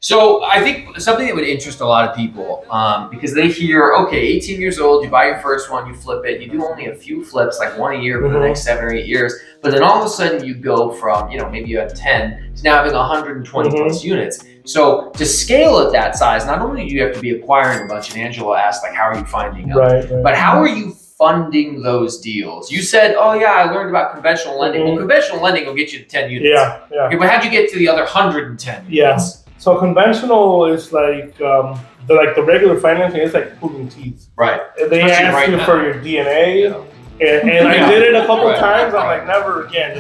So I think something that would interest a lot of people, because they hear, okay, 18 years old, you buy your first one, you flip it, you do only a few flips, like one a year for the next 7 or 8 years, but then all of a sudden you go from, maybe you have 10 to now having 120 plus units. So to scale at that size, not only do you have to be acquiring a bunch, and Angelo asked, like, how are you finding them? Right. But how are you funding those deals? You said, oh yeah, I learned about conventional lending. Well, conventional lending will get you to 10 units. Yeah. Okay, but how'd you get to the other 110 units? Yeah. So conventional is like the regular financing is like pulling teeth. Right. They ask you for your DNA, and I did it a couple of times. I'm like, never again.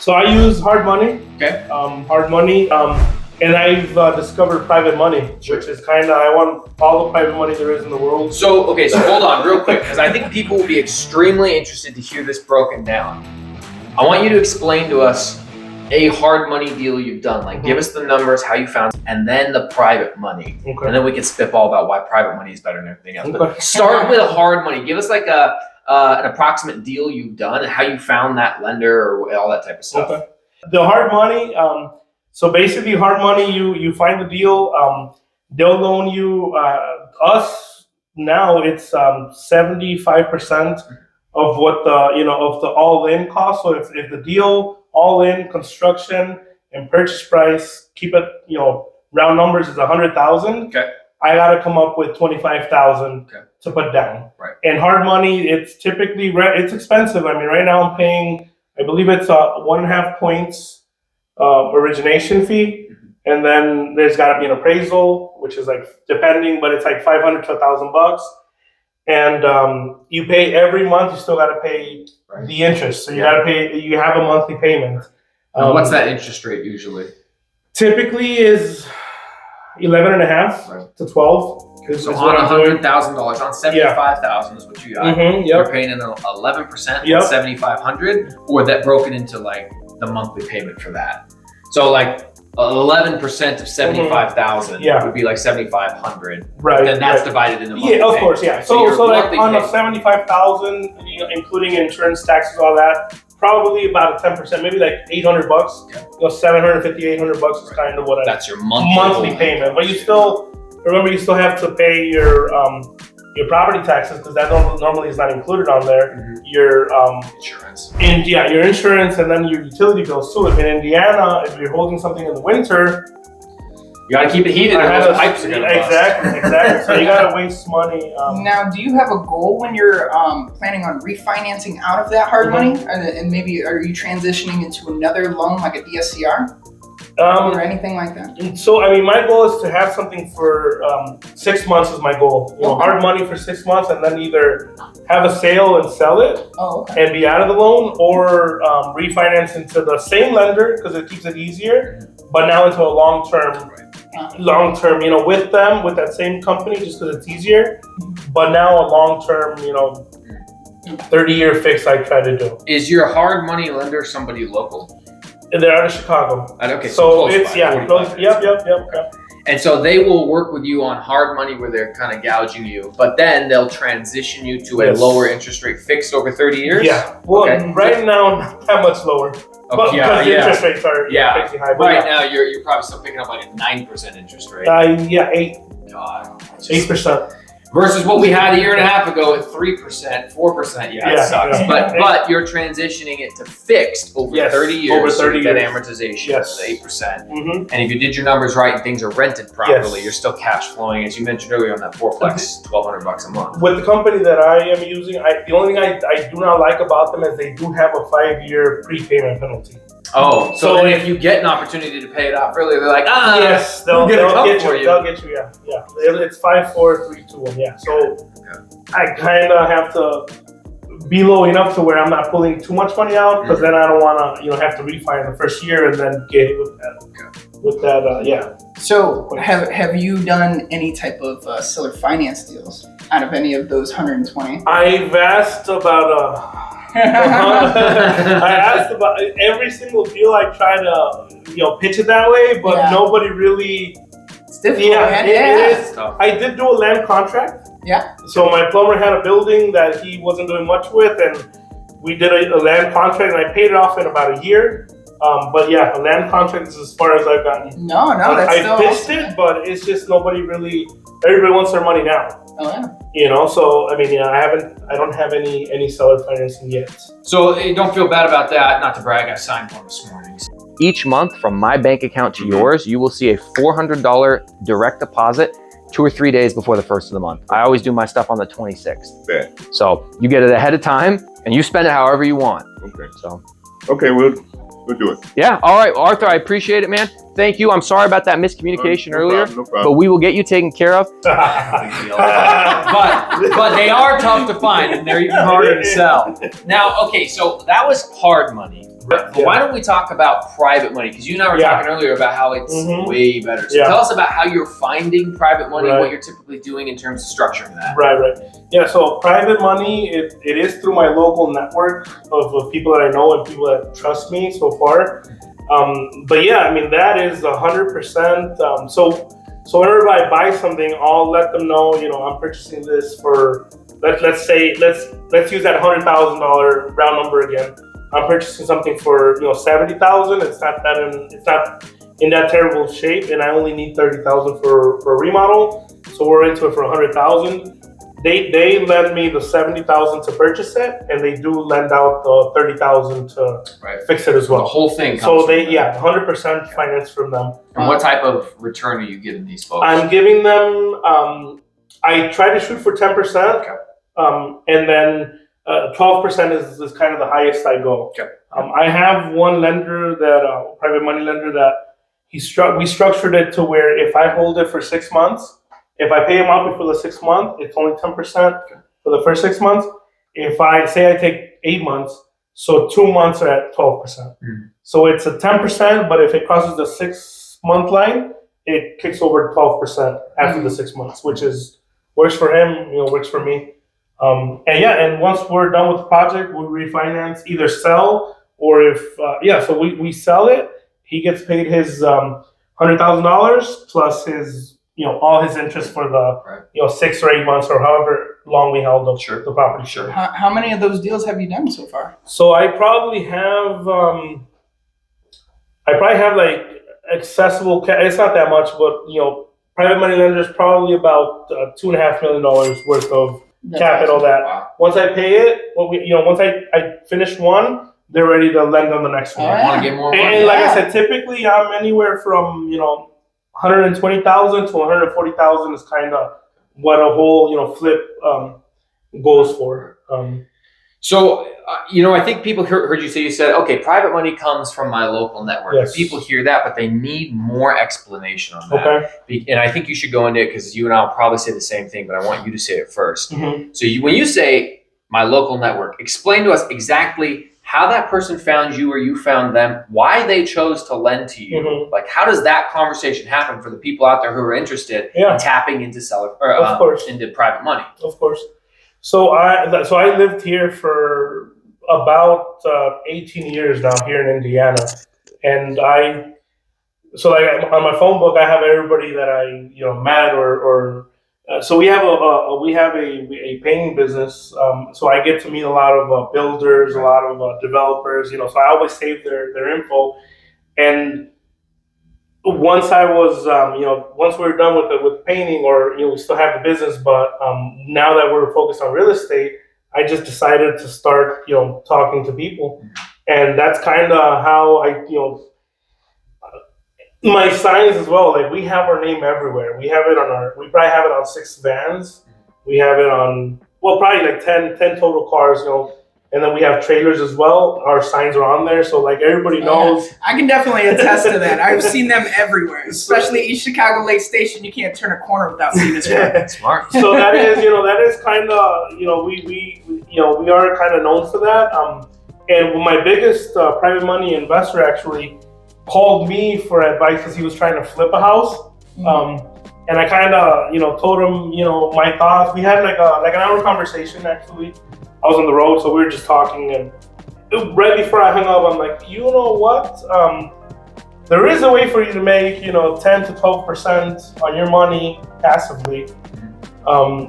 So I use hard money. Okay. Hard money. And I've discovered private money, which is I want all the private money there is in the world. So hold on real quick, because I think people will be extremely interested to hear this broken down. I want you to explain to us a hard money deal you've done. Like, give us the numbers, how you found it, and then the private money. Okay. And then we can spitball about why private money is better than everything else. But start with a hard money. Give us like an approximate deal you've done and how you found that lender or all that type of stuff. Okay. The hard money, so basically hard money, you find the deal, they'll loan you, us now it's 75% of what of the all-in cost. So if the deal all-in construction and purchase price, keep it, round numbers is 100,000. Okay. I gotta come up with 25,000 to put down. Right. And hard money, it's typically it's expensive. I mean, right now I'm paying, I believe it's 1.5 points origination fee, and then there's got to be an appraisal, which is like depending, but it's like $500 to $1,000. And you pay every month. You still got to pay the interest, so you got to pay. You have a monthly payment. What's that interest rate usually? Typically is 11.5 to 12. So on $100,000, on 75,000 is what you got. You're paying an 11% on 7,500, or that broken into like the monthly payment for that. So like 11% of 75,000 would be like 7,500. Right. Then that's divided into monthly of course, So like on a 75,000, including insurance, taxes, all that, probably about a 10%, maybe like $800. $750, $800 is kind of what that's your monthly payment. But you still have to pay your property taxes, because that normally is not included on there. Your insurance. Your insurance, and then your utility bills too. If in Indiana, if you're holding something in the winter, you gotta keep it heated. Those pipes are gonna bust. Exactly. So you gotta waste money. Now, do you have a goal when you're planning on refinancing out of that hard money, and maybe are you transitioning into another loan like a DSCR? Or anything like that? So, I mean, my goal is to have something for 6 months is my goal. Hard money for 6 months, and then either have a sale and sell it and be out of the loan, or refinance into the same lender, because it keeps it easier, but now into a long-term, with them, with that same company, just because it's easier, but now a long-term, 30-year fix I try to do. Is your hard money lender somebody local? They're out of Chicago. Okay, so it's close. Yep. And so they will work with you on hard money where they're kind of gouging you, but then they'll transition you to a lower interest rate fixed over 30 years? Yeah. Well, right now, not that much lower. But because the interest rates are crazy high. Right now, you're probably still picking up like a 9% interest rate. 8. God. 8%. Versus what we had a year and a half ago at 3%, 4%. It sucks. But you're transitioning it to fixed over 30 years. Over 30 years. That amortization is 8%. And if you did your numbers right and things are rented properly, you're still cash flowing, as you mentioned earlier on that fourplex, $1,200 a month. With the company that I am using, the only thing I do not like about them is they do have a 5-year prepayment penalty. Oh, so if you get an opportunity to pay it off earlier, they're like, they'll get you. They'll get you, yeah. It's 5, 4, 3, 2, 1, yeah. So I kind of have to be low enough to where I'm not pulling too much money out, because then I don't want to, have to refi in the first year and then get it with that. So have you done any type of seller finance deals out of any of those 120? I've asked about I asked about every single deal. I try to pitch it that way, but nobody really. It's difficult. It is. I did do a land contract. Yeah. So my plumber had a building that he wasn't doing much with, and we did a land contract, and I paid it off in about a year. But yeah, a land contract is as far as I've gotten. No, that's I pitched it, but it's just everybody wants their money now. Oh yeah. You know, so I mean, yeah, I don't have any seller financing yet. So don't feel bad about that. Not to brag, I signed one this morning. Each month from my bank account to yours, you will see a $400 direct deposit 2 or 3 days before the first of the month. I always do my stuff on the 26th. Yeah. So you get it ahead of time and you spend it however you want. Okay. So. Okay, we'll do it. Yeah. All right, Arthur, I appreciate it, man. Thank you. I'm sorry about that miscommunication earlier, No problem. but we will get you taken care of. but they are tough to find and they're even harder to sell. Now, okay, so that was hard money. But why don't we talk about private money? Because you and I were talking earlier about how it's way better. So tell us about how you're finding private money, what you're typically doing in terms of structuring that. Right. Yeah, so private money, it is through my local network of people that I know and people that trust me so far. But yeah, I mean, that is 100%. So whenever I buy something, I'll let them know, I'm purchasing this for, let's use that $100,000 round number again. I'm purchasing something for $70,000. It's not in that terrible shape, and I only need $30,000 for a remodel. So we're into it for $100,000. They lend me the $70,000 to purchase it, and they do lend out the $30,000 to fix it as well. The whole thing. So 100% finance from them. And what type of return are you giving these folks? I'm giving them. I try to shoot for 10%, and then 12% is kind of the highest I go. Okay. I have one lender that private money lender that we structured it to where if I hold it for 6 months, if I pay him out before the 6 month, it's only 10% for the first 6 months. If I take 8 months, so 2 months are at 12%. So it's a 10%, but if it crosses the 6 month line, it kicks over 12% after the 6 months, which works for him, works for me. And once we're done with the project, we refinance, either sell or so we sell it. He gets paid his $100,000 plus his all his interest for the 6 or 8 months or however long we held the property. Sure. How many of those deals have you done so far? So I probably have like accessible. It's not that much, but private money lenders probably about $2.5 million worth of capital. That once I pay it, once I finish one, they're ready to lend on the next one. Want to get more money? And like I said, typically I'm anywhere from $120,000 to $140,000 is kind of what a whole flip goes for. So I think people heard you say, you said, okay, private money comes from my local network. Yes. People hear that, but they need more explanation on that. Okay. And I think you should go into it because you and I will probably say the same thing, but I want you to say it first. Mm-hmm. So when you say my local network, explain to us exactly how that person found you or you found them, why they chose to lend to you. Mm-hmm. Like, how does that conversation happen for the people out there who are interested in tapping into into private money? Of course. So I lived here for about 18 years now here in Indiana, and on my phone book I have everybody that I met or so we have a painting business. So I get to meet a lot of builders, a lot of developers. So I always save their info, and once I was, once we were done with painting, or we still have the business, but now that we're focused on real estate, I just decided to start, talking to people, and that's kind of how my signs as well. Like we have our name everywhere. We probably have it on 6 vans. We have it on probably like 10 total cars, And then we have trailers as well. Our signs are on there, so like everybody knows. I can definitely attest to that. I've seen them everywhere, especially East Chicago Lake Station. You can't turn a corner without seeing this one. Smart. So that is kind of, we are kind of known for that. And my biggest private money investor actually called me for advice because he was trying to flip a house. And I kind of, told him, my thoughts. We had like an hour conversation actually. I was on the road, so we were just talking, and right before I hung up, I'm like, you know what? There is a way for you to make, 10 to 12% on your money passively.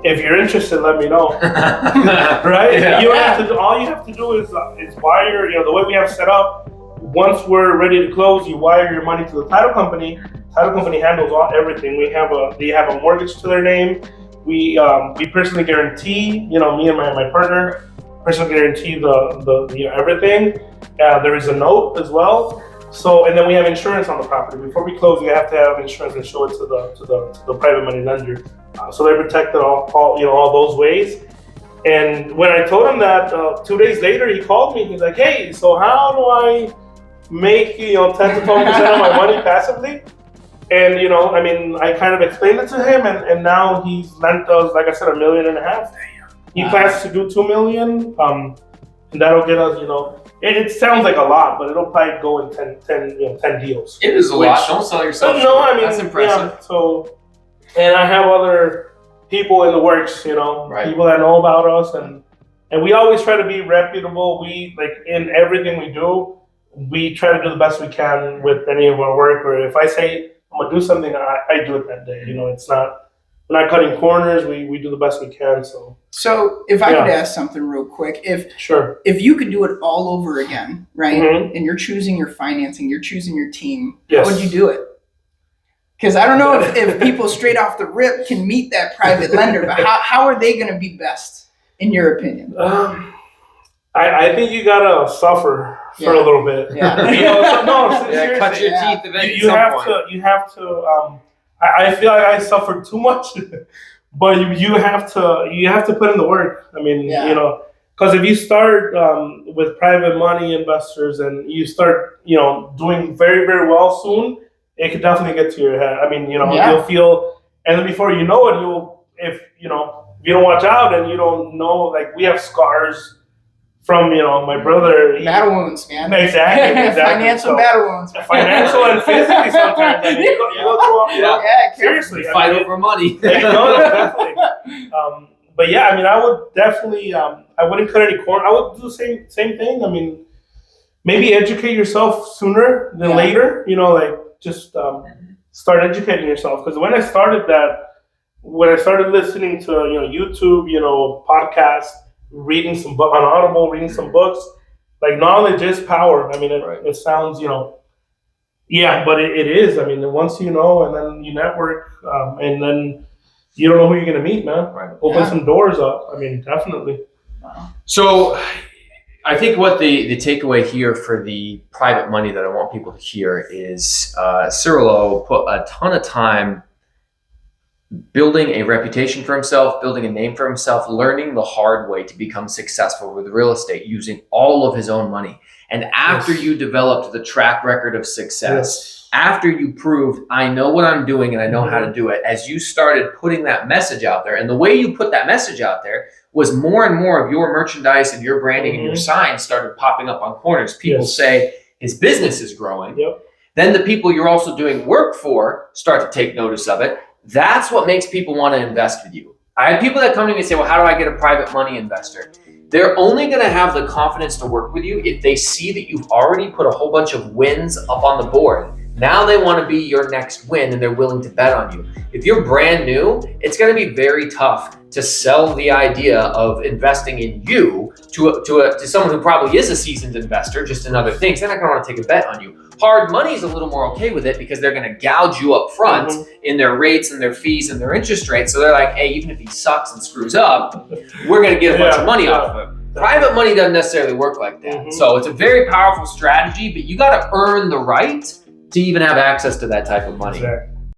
If you're interested, let me know. Right? Yeah. You don't have to. All you have to do is wire. The way we have set up, once we're ready to close, you wire your money to the title company. Title company handles everything. They have a mortgage to their name. We personally guarantee, me and my partner, personally guarantee the everything. There is a note as well. So, and then we have insurance on the property. Before we close, we have to have insurance and show it to the private money lender. So they're protected all those ways. And when I told him that, 2 days later, he called me. He's like, "Hey, so how do I make 10 to 12% of my money passively?" And I kind of explained it to him, and now he's lent us, like I said, $1.5 million. He plans to do $2 million, and that'll get us, it sounds like a lot, but it'll probably go in 10 deals. It is a lot. Don't sell yourself. No, I mean, that's impressive. Yeah, so, and I have other people in the works, Right. people that know about us, and we always try to be reputable. We, like, in everything we do, we try to do the best we can with any of our work. Or if I say I'm gonna do something, I do it that day. It's not, we're not cutting corners. We do the best we can. So if I could ask something real quick, if you could do it all over again, right? Mm-hmm. And you're choosing your financing, you're choosing your team, Yes. how would you do it? Because I don't know if people straight off the rip can meet that private lender, but how are they going to be best, in your opinion? I think you gotta suffer for a little bit. Yeah. Seriously. Cut your teeth eventually. You have to. I feel like I suffered too much, but you have to put in the work. I mean, because if you start with private money investors and you start, doing very, very well soon, it could definitely get to your head. I mean, you'll feel, and then before you know it, if you don't watch out and you don't know, like we have scars from, my brother. Battle wounds, man. Exactly. Financial battle wounds. Financial and physically sometimes. I mean, you go through all, seriously. Fight over money. Definitely. But yeah, I mean, I would definitely, I wouldn't cut any corner. I would do the same thing. I mean, maybe educate yourself sooner than later, just start educating yourself. Because when I started listening to, YouTube, podcasts, reading some book on Audible, reading some books, like knowledge is power. I mean, it sounds, but it is. I mean, once you know, and then you network, and then you don't know who you're going to meet, man. Right. Open some doors up. I mean, definitely. So I think what the takeaway here for the private money that I want people to hear is Cirilo put a ton of time building a reputation for himself, building a name for himself, learning the hard way to become successful with real estate using all of his own money. And after you developed the track record of success, after you proved, I know what I'm doing and I know how to do it, as you started putting that message out there, and the way you put that message out there was more and more of your merchandise and your branding and your signs started popping up on corners. People say his business is growing. Then the people you're also doing work for start to take notice of it. That's what makes people want to invest with you. I have people that come to me and say, well, how do I get a private money investor? They're only going to have the confidence to work with you if they see that you've already put a whole bunch of wins up on the board. Now they want to be your next win and they're willing to bet on you. If you're brand new, it's going to be very tough to sell the idea of investing in you to someone who probably is a seasoned investor, just in other things. They're not going to want to take a bet on you. Hard money is a little more okay with it because they're going to gouge you up front in their rates and their fees and their interest rates. So they're like, hey, even if he sucks and screws up, we're going to get a bunch of money off of him. Private money doesn't necessarily work like that. So it's a very powerful strategy, but you got to earn the right to even have access to that type of money. Exactly.